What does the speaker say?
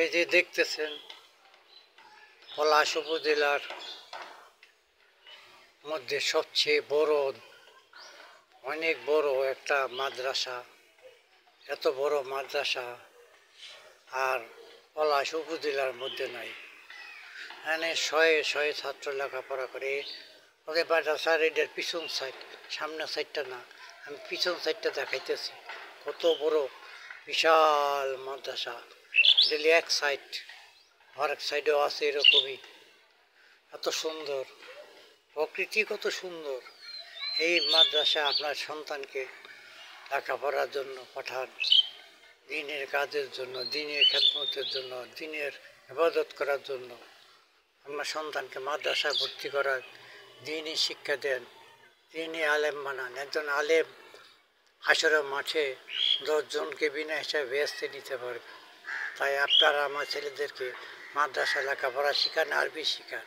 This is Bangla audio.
এই যে দেখতেছেন পলাশ উপজেলার মধ্যে সবচেয়ে বড়, অনেক বড় একটা মাদ্রাসা। এত বড় মাদ্রাসা আর পলাশ উপজেলার মধ্যে নাই। এখানে শয়ে শয়ে ছাত্র লেখাপড়া করে। ওদের মাদ্রাসার এটার পিছন সাইড, সামনের সাইডটা না, আমি পিছন সাইডটা দেখাইতেছি। কত বড় বিশাল মাদ্রাসা। দিল্লি এক সাইড, আরেক সাইডেও আছে এরকমই। এত সুন্দর প্রকৃতি, কত সুন্দর। এই মাদ্রাসা আপনার সন্তানকে লেখাপড়ার জন্য পাঠান, দিনের কাজের জন্য, দিনের খেদমতের জন্য, দিনের ইবাদত করার জন্য। আপনার সন্তানকে মাদ্রাসায় ভর্তি করার, দিনই শিক্ষা দেন, দিনই আলেম বানান। একজন আলেম হাসরের মাঠে 10 জনকে বিনা হিসাবে বেহেশতে নিতে পারবে। তাই আপনারা আমার ছেলেদেরকে মাদ্রাসা লেখাপড়া শিখান, আরবি শিখান।